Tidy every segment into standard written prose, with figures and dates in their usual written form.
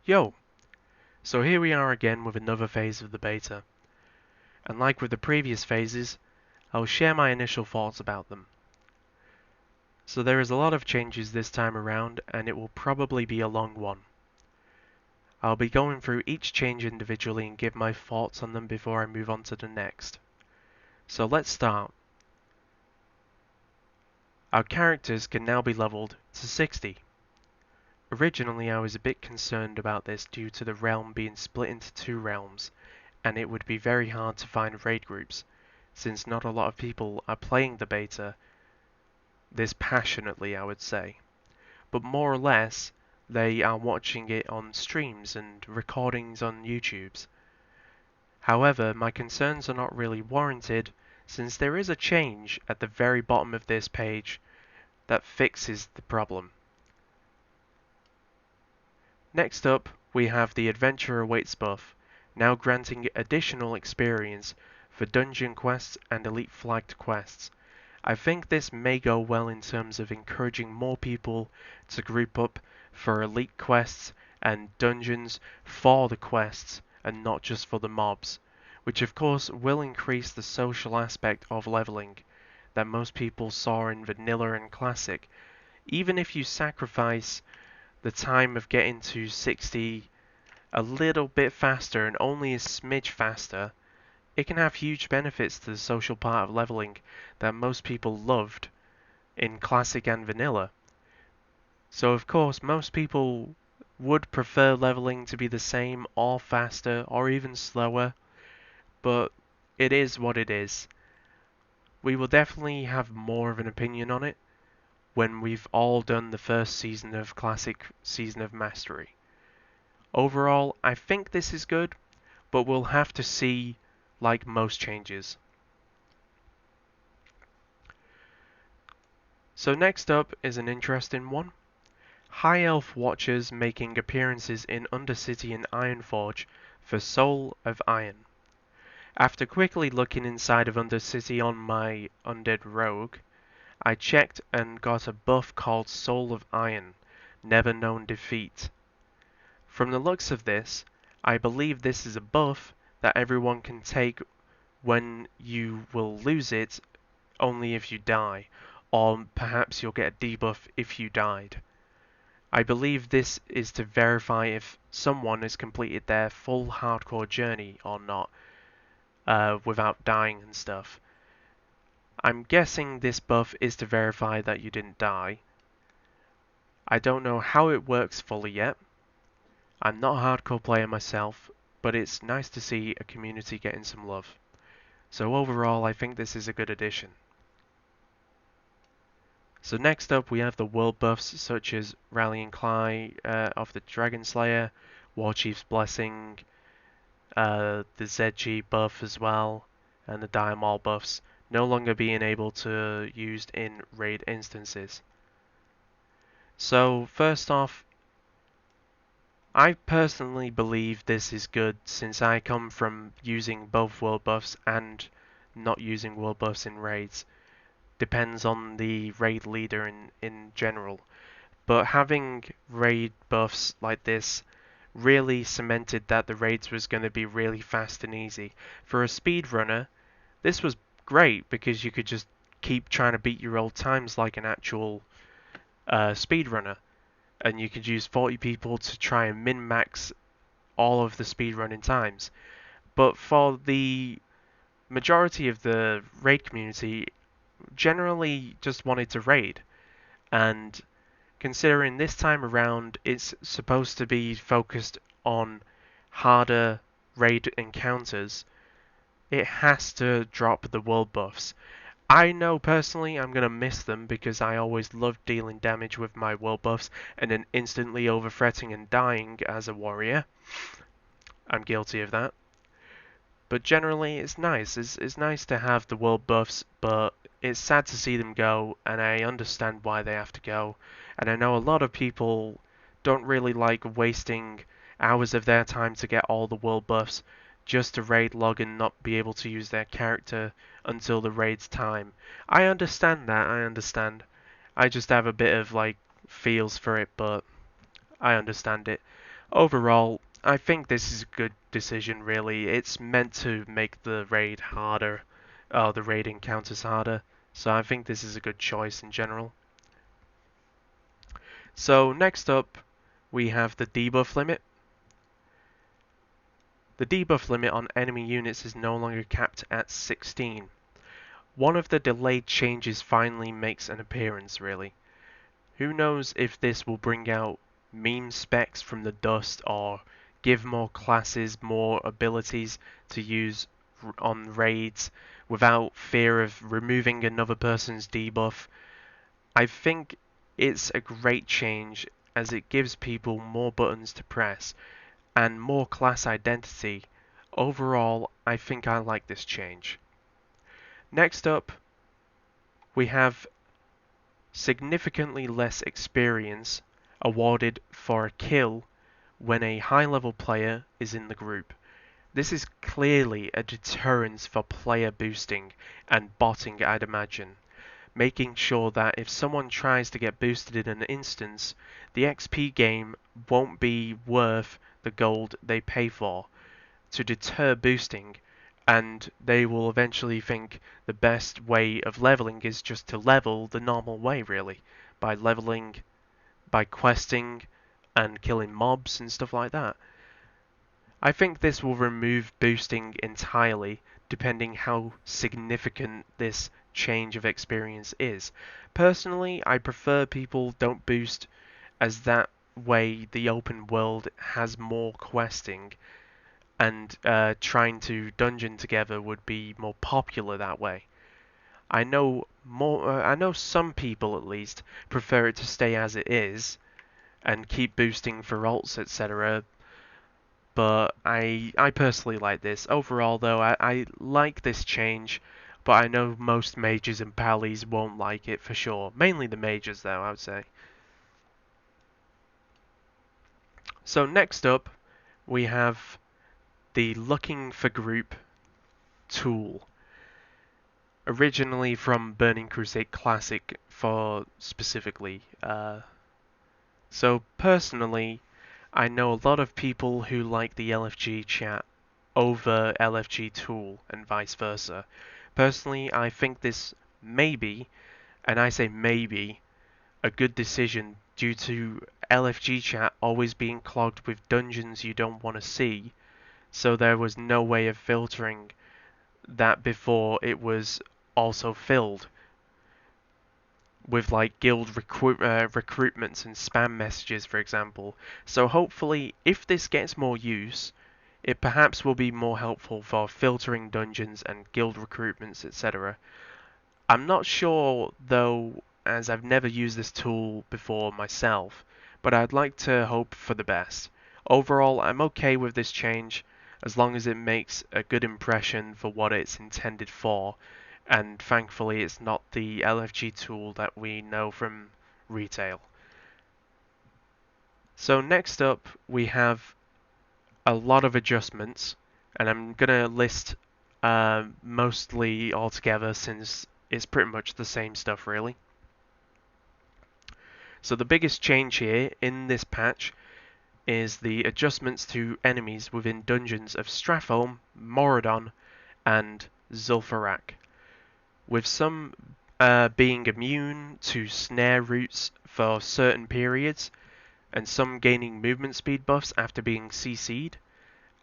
Yo! So here we are again with another phase of the beta, and like with the previous phases, I'll share my initial thoughts about them. So there is a lot of changes this time around, and it will probably be a long one. I'll be going through each change individually and give my thoughts on them before I move on to the next. So let's start. Our characters can now be leveled to 60. Originally I was a bit concerned about this due to the realm being split into two realms, and it would be very hard to find raid groups, since not a lot of people are playing the beta this passionately, I would say. But more or less, they are watching it on streams and recordings on YouTubes. However, my concerns are not really warranted, since there is a change at the very bottom of this page that fixes the problem. Next up, we have the Adventure Awaits buff, now granting additional experience for dungeon quests and elite flagged quests. I think this may go well in terms of encouraging more people to group up for elite quests and dungeons for the quests and not just for the mobs, which of course will increase the social aspect of leveling that most people saw in Vanilla and Classic. Even if you sacrifice the time of getting to 60 a little bit faster and only a smidge faster, it can have huge benefits to the social part of leveling that most people loved in Classic and Vanilla. So of course most people would prefer leveling to be the same or faster or even slower, but it is what it is. We will definitely have more of an opinion on it when we've all done the first season of Classic Season of Mastery. Overall, I think this is good, but we'll have to see like most changes. So next up is an interesting one. High Elf Watchers making appearances in Undercity and Ironforge for Soul of Iron. After quickly looking inside of Undercity on my Undead Rogue, I checked and got a buff called Soul of Iron, Never Known Defeat. From the looks of this, I believe this is a buff that everyone can take when you will lose it only if you die, or perhaps you'll get a debuff if you died. I believe this is to verify if someone has completed their full hardcore journey or not, without dying and stuff. I'm guessing this buff is to verify that you didn't die. I don't know how it works fully yet. I'm not a hardcore player myself, but it's nice to see a community getting some love. So overall, I think this is a good addition. So next up we have the world buffs such as Rallying Cry of the Dragon Slayer, Warchief's Blessing, the ZG buff as well, and the Diamol buffs no longer being able to used in raid instances. So first off, I personally believe this is good since I come from using both world buffs and not using world buffs in raids. Depends on the raid leader in general. But having raid buffs like this really cemented that the raids was going to be really fast and easy. For a speedrunner, this was great because you could just keep trying to beat your old times like an actual speedrunner. And you could use 40 people to try and min-max all of the speedrunning times. But for the majority of the raid community, generally just wanted to raid. And considering this time around it's supposed to be focused on harder raid encounters, it has to drop the world buffs. I know personally I'm going to miss them because I always loved dealing damage with my world buffs and then instantly overfretting and dying as a warrior. I'm guilty of that. But generally it's nice. It's nice to have the world buffs, but it's sad to see them go, and I understand why they have to go. And I know a lot of people don't really like wasting hours of their time to get all the world buffs just to raid log and not be able to use their character until the raid's time. I understand that, I understand. I just have a bit of like feels for it, but I understand it. Overall, I think this is a good decision, really. It's meant to make the raid harder, the raid encounters harder, so I think this is a good choice in general. So next up, we have the debuff limit. The debuff limit on enemy units is no longer capped at 16. One of the delayed changes finally makes an appearance, really. Who knows if this will bring out meme specs from the dust or give more classes more abilities to use on raids without fear of removing another person's debuff. I think it's a great change as it gives people more buttons to press and more class identity. Overall, I think I like this change. Next up, we have significantly less experience awarded for a kill when a high level player is in the group. This is clearly a deterrence for player boosting and botting, I'd imagine, making sure that if someone tries to get boosted in an instance, the XP game won't be worth the gold they pay for to deter boosting, and they will eventually think the best way of leveling is just to level the normal way, really, by leveling, by questing, and killing mobs and stuff like that. I think this will remove boosting entirely, depending how significant this change of experience is. Personally, I prefer people don't boost, as that way the open world has more questing and trying to dungeon together would be more popular that way. I know some people at least prefer it to stay as it is and keep boosting for ults, etc. But I personally like this. Overall, though, I like this change, but I know most mages and pallies won't like it for sure. Mainly the mages, though, I would say. So next up, we have the Looking for Group tool. Originally from Burning Crusade Classic for specifically. So personally, I know a lot of people who like the LFG chat over LFG tool and vice versa. Personally, I think this may be, and I say maybe, a good decision due to LFG chat always being clogged with dungeons you don't want to see, so there was no way of filtering that before it was also filled with like recruitments and spam messages, for example. So hopefully, if this gets more use, it perhaps will be more helpful for filtering dungeons and guild recruitments, etc. I'm not sure though, as I've never used this tool before myself, but I'd like to hope for the best. Overall, I'm okay with this change as long as it makes a good impression for what it's intended for, and thankfully it's not the LFG tool that we know from retail. So next up we have a lot of adjustments, and I'm gonna list mostly all together since it's pretty much the same stuff really. So the biggest change here in this patch is the adjustments to enemies within dungeons of Stratholme, Moradon, and Zul'Farrak, with some being immune to snare roots for certain periods, and some gaining movement speed buffs after being CC'd,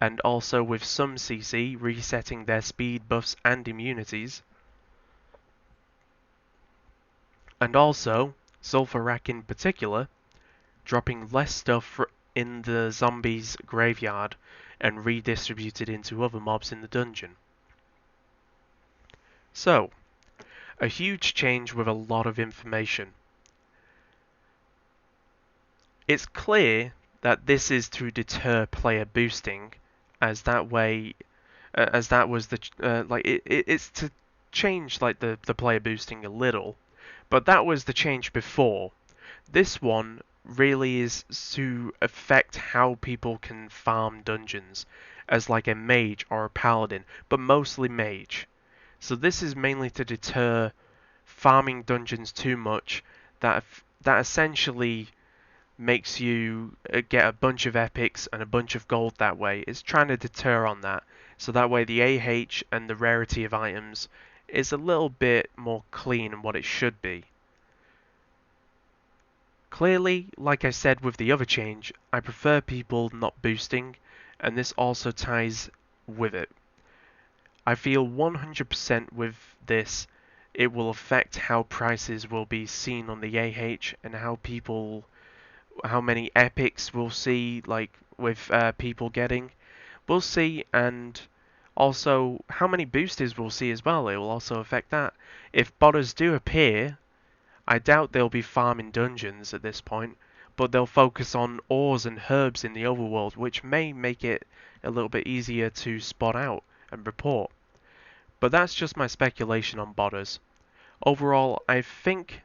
and also with some CC resetting their speed buffs and immunities. And also, Zul'Farrak in particular, dropping less stuff in the zombies' graveyard and redistributed into other mobs in the dungeon. So, a huge change with a lot of information. It's clear that this is to deter player boosting, as that way, as that was the it's to change like the player boosting a little, but that was the change before. This one really is to affect how people can farm dungeons as like a mage or a paladin, but mostly mage. So this is mainly to deter farming dungeons too much that essentially makes you get a bunch of epics and a bunch of gold that way. It's trying to deter on that, so that way the AH and the rarity of items is a little bit more clean in what it should be. Clearly, like I said with the other change, I prefer people not boosting, and this also ties with it. I feel 100% with this, it will affect how prices will be seen on the AH and how many epics we'll see, like with people getting. We'll see, and also how many boosters we'll see as well. It will also affect that. If botters do appear, I doubt they'll be farming dungeons at this point, but they'll focus on ores and herbs in the overworld, which may make it a little bit easier to spot out and report. But that's just my speculation on botters. Overall, I think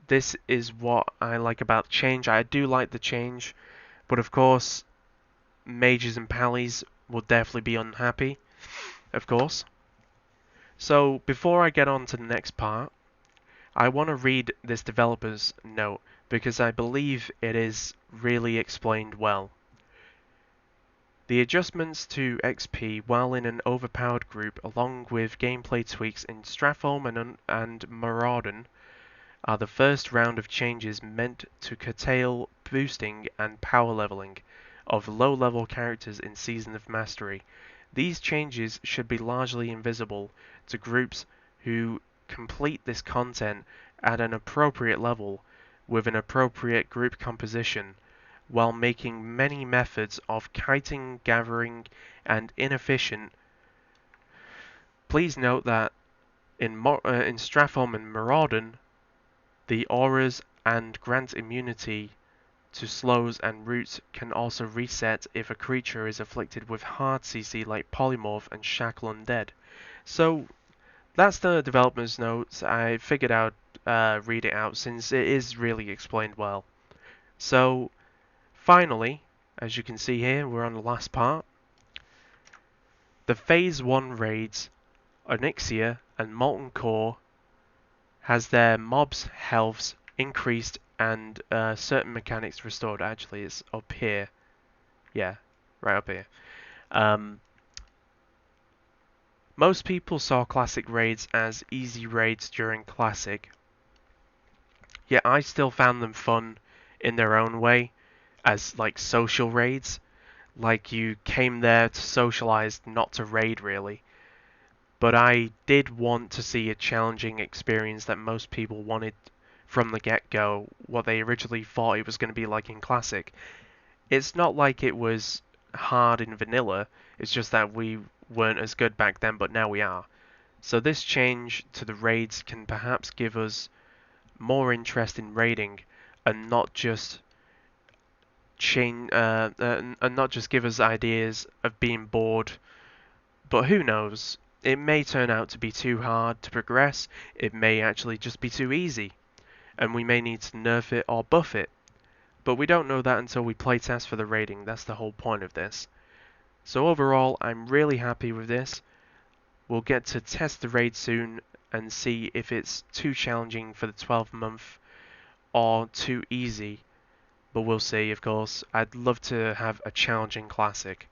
this is what I like about the change. I do like the change, but of course, mages and pallies will definitely be unhappy, of course. So before I get on to the next part, I want to read this developer's note because I believe it is really explained well. The adjustments to XP while in an overpowered group, along with gameplay tweaks in Stratholme and Maraudon, are the first round of changes meant to curtail boosting and power leveling of low-level characters in Season of Mastery. These changes should be largely invisible to groups who complete this content at an appropriate level with an appropriate group composition, while making many methods of kiting, gathering, and inefficient. Please note that in Stratholme and Maraudon, the auras and grant immunity to slows and roots can also reset if a creature is afflicted with hard CC like Polymorph and Shackle Undead. So that's the developer's notes. I figured I'd read it out since it is really explained well. So finally, as you can see here, we're on the last part. The Phase 1 raids, Onyxia and Molten Core, has their mobs' healths increased and certain mechanics restored. Actually, it's up here. Yeah, right up here. Most people saw Classic raids as easy raids during Classic, yet I still found them fun in their own way as like social raids. Like you came there to socialize, not to raid really. But I did want to see a challenging experience that most people wanted from the get-go, what they originally thought it was going to be like in Classic. It's not like it was hard in vanilla, it's just that we weren't as good back then, but now we are. So this change to the raids can perhaps give us more interest in raiding and not just give us ideas of being bored. But who knows? It may turn out to be too hard to progress, it may actually just be too easy, and we may need to nerf it or buff it. But we don't know that until we playtest for the raiding, that's the whole point of this. So overall, I'm really happy with this. We'll get to test the raid soon and see if it's too challenging for the 12th month or too easy. But we'll see, of course. I'd love to have a challenging Classic.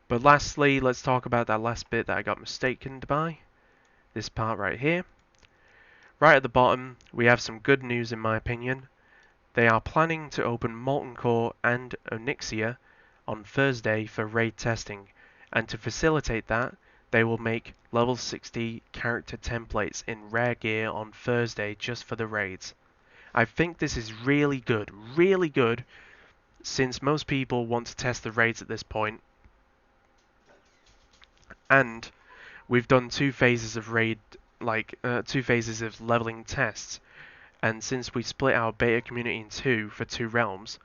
But lastly, let's talk about that last bit that I got mistaken by. This part right here. Right at the bottom, we have some good news in my opinion. They are planning to open Molten Core and Onyxia on Thursday for raid testing, and to facilitate that, they will make level 60 character templates in rare gear on Thursday just for the raids. I think this is really good, since most people want to test the raids at this point. And we've done two phases of raid, two phases of leveling tests. And since we split our beta community in two for two realms,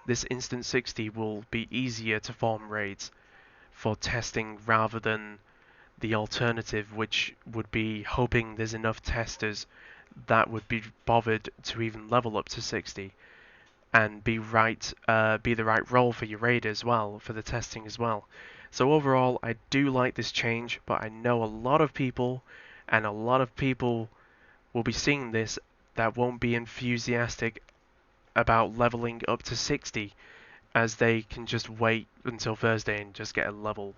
this instant 60 will be easier to form raids for testing rather than the alternative, which would be hoping there's enough testers that would be bothered to even level up to 60 and be the right role for your raid as well, for the testing as well. So overall, I do like this change, but I know a lot of people, and a lot of people will be seeing this that won't be enthusiastic about leveling up to 60, as they can just wait until Thursday and just get a level.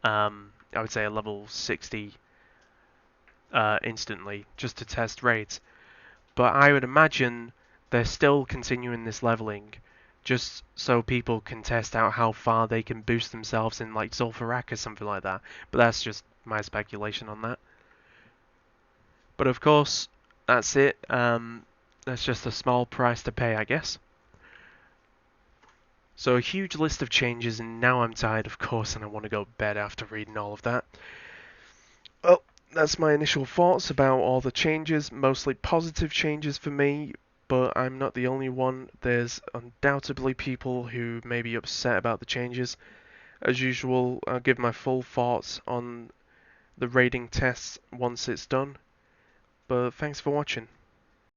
I would say a level 60 instantly, just to test raids. But I would imagine they're still continuing this leveling just so people can test out how far they can boost themselves in like Zul'Farrak or something like that. But that's just my speculation on that. But of course, that's it. That's just a small price to pay, I guess. So a huge list of changes, and now I'm tired, of course, and I want to go to bed after reading all of that. Well, that's my initial thoughts about all the changes, mostly positive changes for me, but I'm not the only one. There's undoubtedly people who may be upset about the changes. As usual, I'll give my full thoughts on the rating tests once it's done. But thanks for watching.